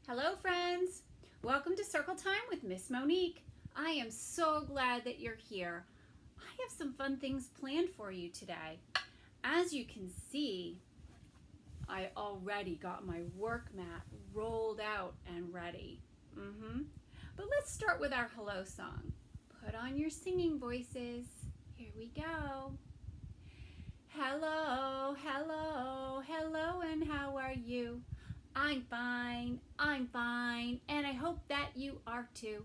Hello friends! Welcome to Circle Time with Miss Monique. I am so glad that you're here. I have some fun things planned for you today. As you can see, I already got my work mat rolled out and ready. But let's start with our hello song. Put on your singing voices. Here we go. Hello, hello, hello, and how are you? I'm fine, and I hope that you are too.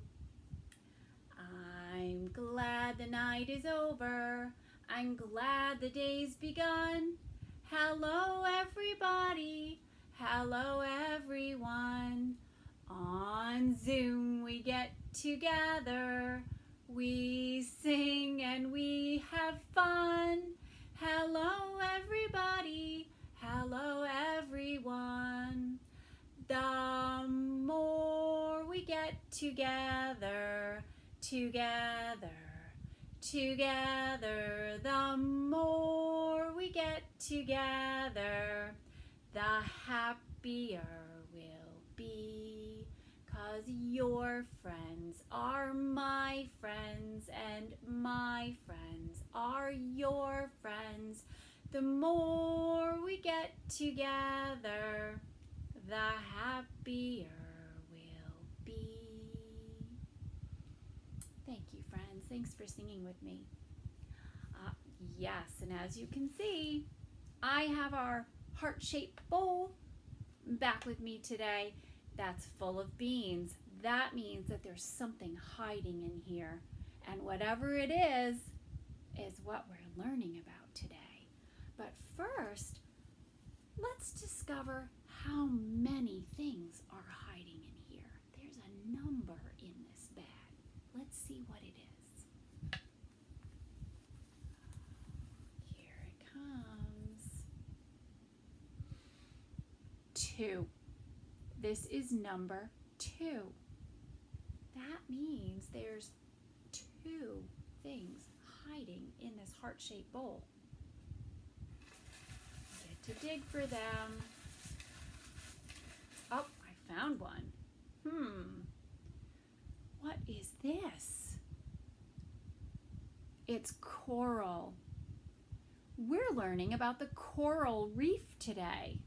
I'm glad the night is over. I'm glad the day's begun. Hello, everybody. Hello, everyone. On Zoom we get together. We sing and we have fun. Hello, everybody. Hello, everyone. The more we get together, the more we get together, the happier we'll be. 'Cause your friends are my friends and my friends are your friends. The more we get together, the happier we'll be. Thank you, friends. Thanks for singing with me. Yes, and as you can see, I have our heart-shaped bowl back with me today that's full of beans. That means that there's something hiding in here, and whatever it is what we're learning about today. But first, let's discover how many things are hiding in here. There's a number in this bag. Let's see what it is. Here it comes. 2. This is number 2. That means there's 2 things hiding in this heart-shaped bowl. Get to dig for them. Oh, I found one. What is this? It's coral. We're learning about the coral reef today.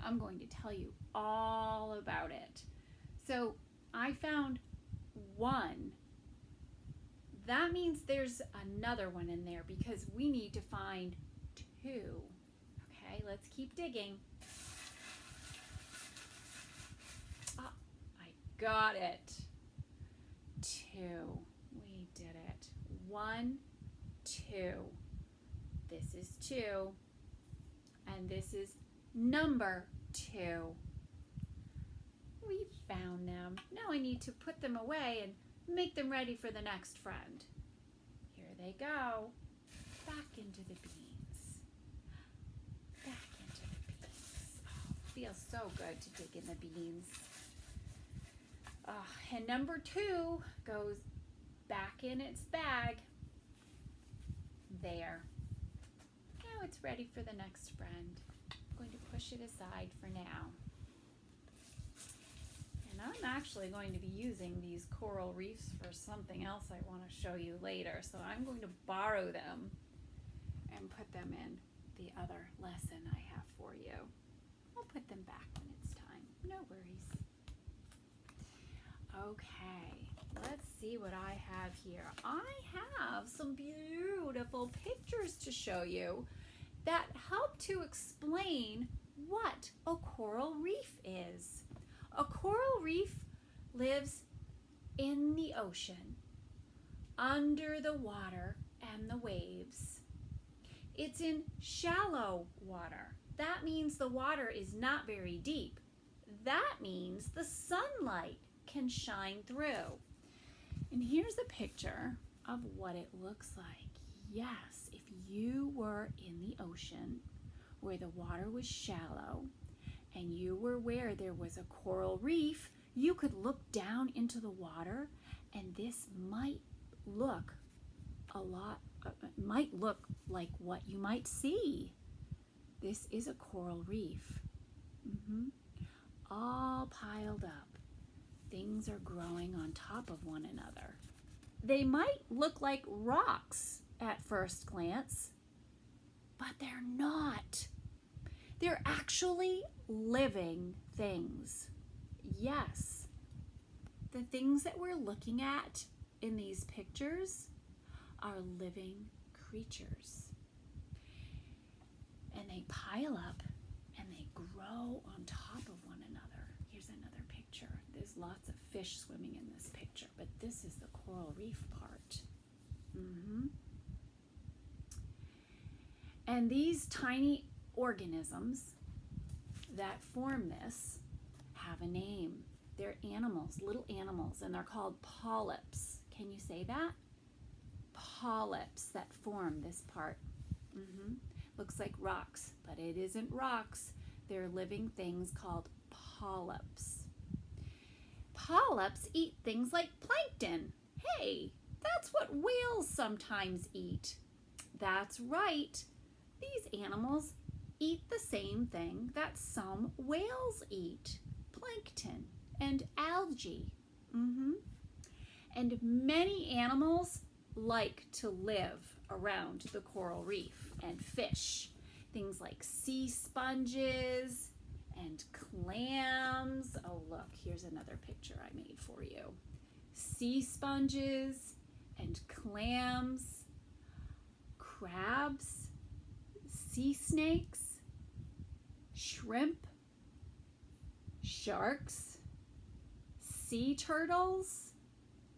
I'm going to tell you all about it. So I found 1. That means there's another one in there because we need to find 2. Okay, let's keep digging. Ah, I got it. 2. We did it. 1, 2. This is 2. And this is number 2. We found them. Now I need to put them away and make them ready for the next friend. Here they go. Back into the beans. Back into the beans. Oh, feels so good to dig in the beans. And number 2 goes back in its bag. There. Now it's ready for the next friend. I'm going to push it aside for now. And I'm actually going to be using these coral reefs for something else I want to show you later. So I'm going to borrow them and put them in the other lesson I have for you. I'll put them back when it's time. No worries. Okay, let's see what I have here. I have some beautiful pictures to show you that help to explain what a coral reef is. A coral reef lives in the ocean, under the water and the waves. It's in shallow water. That means the water is not very deep. That means the sunlight can shine through. And here's a picture of what it looks like. Yes, if you were in the ocean where the water was shallow and you were where there was a coral reef, you could look down into the water and this might look like what you might see. This is a coral reef. All piled up things are growing on top of one another. They might look like rocks at first glance, but they're not. They're actually living things. Yes, the things that we're looking at in these pictures are living creatures. And they pile up and they grow on top of one another. Here's another picture. There's lots of fish swimming in this picture, but this is the coral reef part. And these tiny organisms that form this have a name. They're animals, little animals, and they're called polyps. Can you say that? Polyps that form this part. Looks like rocks, but it isn't rocks. They're living things called polyps. Polyps eat things like plankton. Hey, that's what whales sometimes eat. That's right. These animals eat the same thing that some whales eat, plankton and algae. And many animals like to live around the coral reef and fish. Things like sea sponges and clams. Oh, look, here's another picture I made for you. Sea sponges and clams, crabs, sea snakes, shrimp, sharks, sea turtles,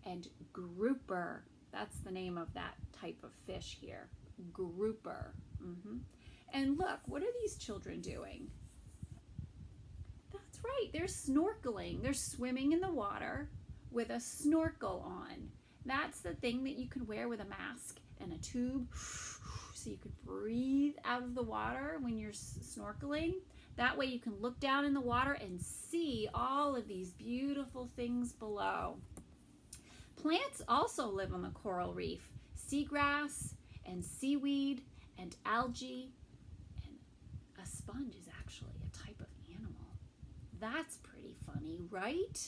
and grouper. That's the name of that type of fish here, grouper. And look, what are these children doing? That's right, they're snorkeling. They're swimming in the water with a snorkel on. That's the thing that you can wear with a mask and a tube so you could breathe out of the water when you're snorkeling. That way you can look down in the water and see all of these beautiful things below. Plants also live on the coral reef. Seagrass and seaweed and algae, and a sponge is actually a type of animal. That's pretty funny, right?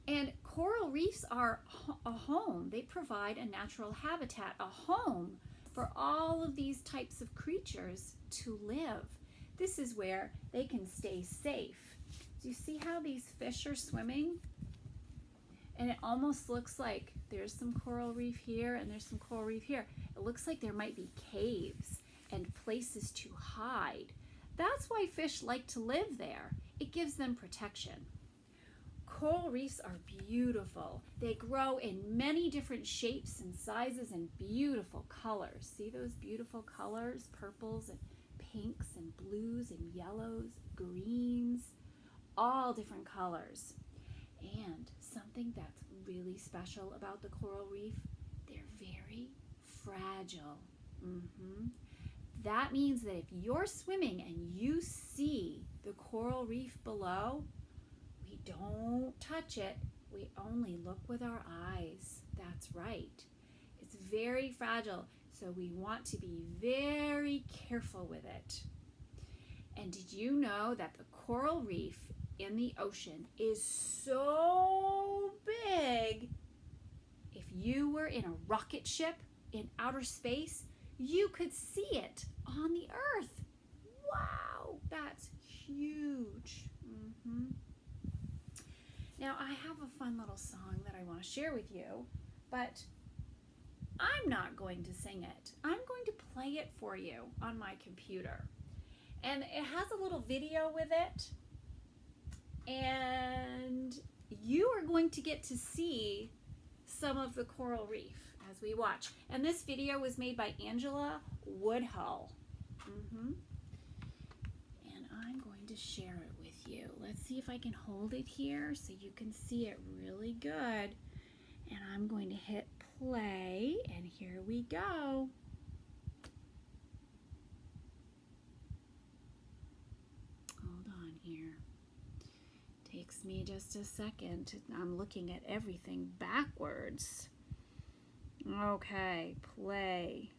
And coral reefs are a home. They provide a natural habitat, a home for all of these types of creatures to live. This is where they can stay safe. Do you see how these fish are swimming? And it almost looks like there's some coral reef here and there's some coral reef here. It looks like there might be caves and places to hide. That's why fish like to live there. It gives them protection. Coral reefs are beautiful. They grow in many different shapes and sizes and beautiful colors. See those beautiful colors? Purples and pinks and blues and yellows, greens, all different colors. And something that's really special about the coral reef, they're very fragile. That means that if you're swimming and you see the coral reef below, we don't touch it. We only look with our eyes. That's right. It's very fragile, so we want to be very careful with it. And did you know that the coral reef in the ocean is so big? If you were in a rocket ship in outer space, you could see it on the earth. Wow, that's huge. Now I have a fun little song that I want to share with you, but I'm not going to sing it. I'm going to play it for you on my computer. And it has a little video with it, and you are going to get to see some of the coral reef as we watch. And this video was made by Angela Woodhull. And I'm going to share it with you. Let's see if I can hold it here so you can see it really good. And I'm going to hit play, and here we go. Hold on here. Takes me just a second. I'm looking at everything backwards. Okay, play.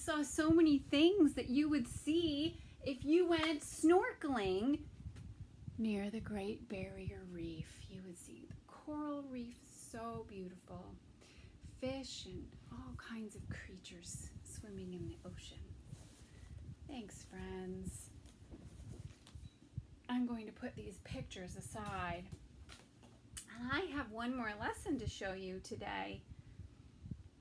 saw so many things that you would see if you went snorkeling near the Great Barrier Reef. You would see the coral reef, so beautiful. Fish and all kinds of creatures swimming in the ocean. Thanks, friends. I'm going to put these pictures aside. And I have one more lesson to show you today.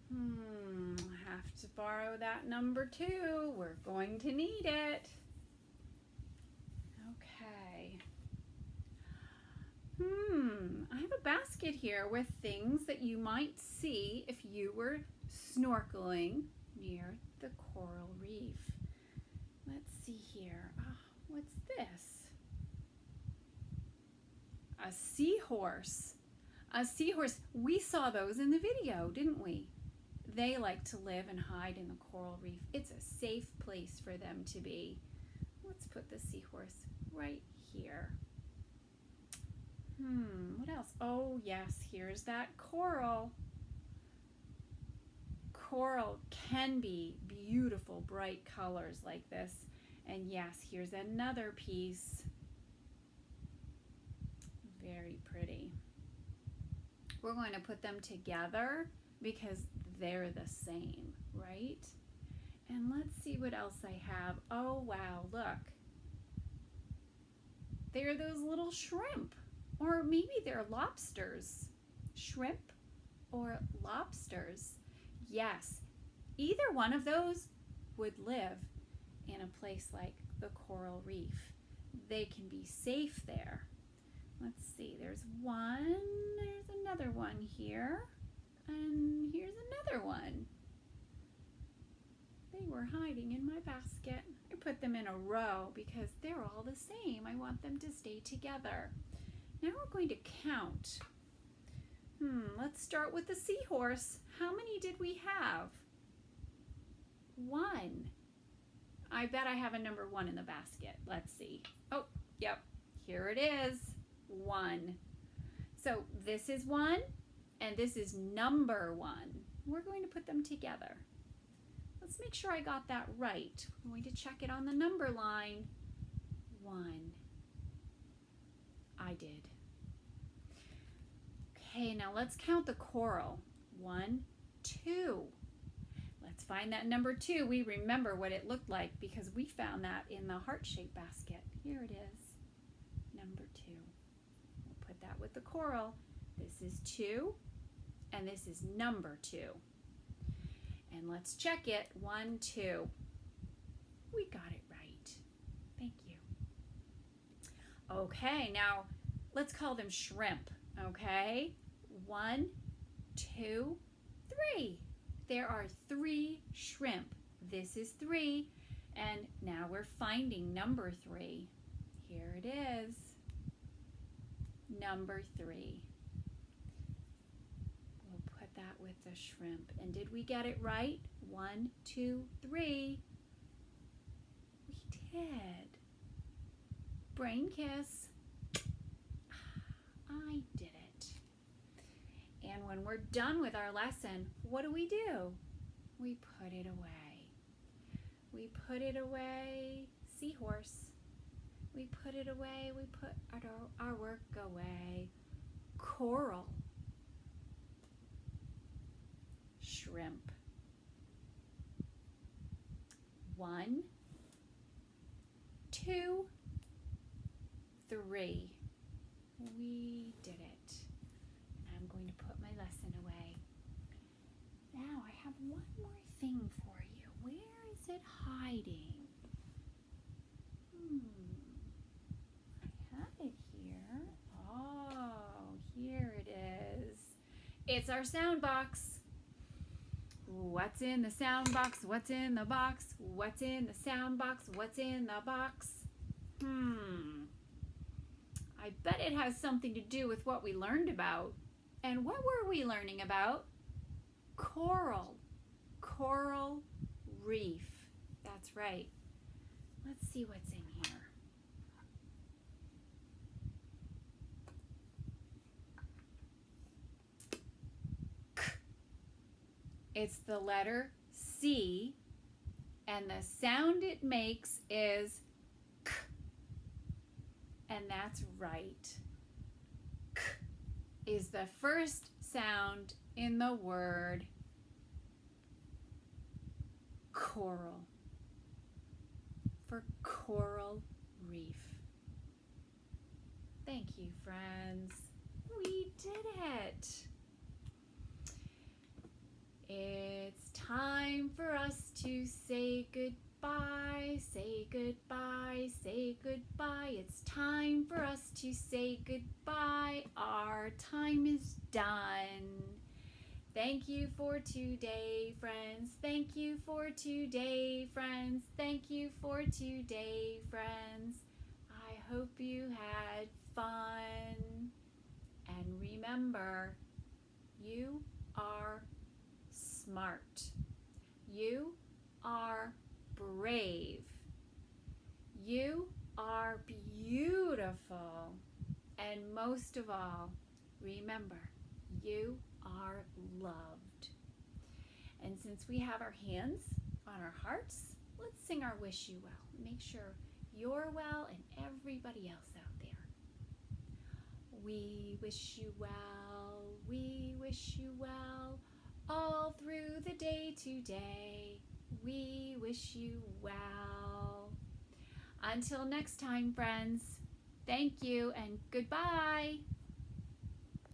I have to borrow that number 2. We're going to need it. Okay. I have a basket here with things that you might see if you were snorkeling near the coral reef. Let's see here. What's this? A seahorse. A seahorse. We saw those in the video, didn't we? They like to live and hide in the coral reef. It's a safe place for them to be. Let's put the seahorse right here. What else? Oh, yes, here's that coral. Coral can be beautiful, bright colors like this. And yes, here's another piece. Very pretty. We're going to put them together because they're the same, right? And let's see what else I have. Oh, wow, look. They're those little shrimp. Or maybe they're lobsters. Shrimp or lobsters. Yes, either one of those would live in a place like the coral reef. They can be safe there. Let's see, there's one, there's another one here, and here's another one. They were hiding in my basket. I put them in a row because they're all the same. I want them to stay together. Now we're going to count. Let's start with the seahorse. How many did we have? 1. I bet I have a number 1 in the basket. Let's see. Oh, yep, here it is. 1. So this is 1 and this is number 1. We're going to put them together. Let's make sure I got that right. I'm going to check it on the number line. 1. I did. Okay, now let's count the coral. 1, 2. Let's find that number 2. We remember what it looked like because we found that in the heart-shaped basket. Here it is. Number 2. We'll put that with the coral. This is 2, and this is number 2. And let's check it. 1, 2. We got it right. Thank you. Okay, now let's call them shrimp. Okay? 1, 2, 3. There are 3 shrimp. This is 3. And now we're finding number 3. Here it is. Number 3. We'll put that with the shrimp. And did we get it right? 1, 2, 3. We did. Brain kiss. I did it. And when we're done with our lesson, what do? We put it away. We put it away. Seahorse. We put it away. We put our work away. Coral. Shrimp. 1, 2, 3. We did it. I'm going to put my lesson away. Now I have one more thing for you. Where is it hiding? I have it here. Oh, here it is. It's our sound box. What's in the sound box? What's in the box? What's in the sound box? What's in the box? I bet it has something to do with what we learned about. And what were we learning about? Coral. Coral reef. That's right. Let's see what's in here. It's the letter C And the sound it makes is k. And that's right. K is the first sound in the word coral, for coral reef. Thank you, friends. We did it. It's time for us to say goodbye, say goodbye, say goodbye. It's time for us to say goodbye. Our time is done. Thank you for today, friends. Thank you for today, friends. Thank you for today, friends. I hope you had fun. And remember, you are smart. You are brave. You are beautiful. And most of all, remember, you are loved. And since we have our hands on our hearts, let's sing our wish you well. Make sure you're well and everybody else out there. We wish you well, we wish you well, all through the day today. We wish you well. Until next time, friends, thank you and goodbye.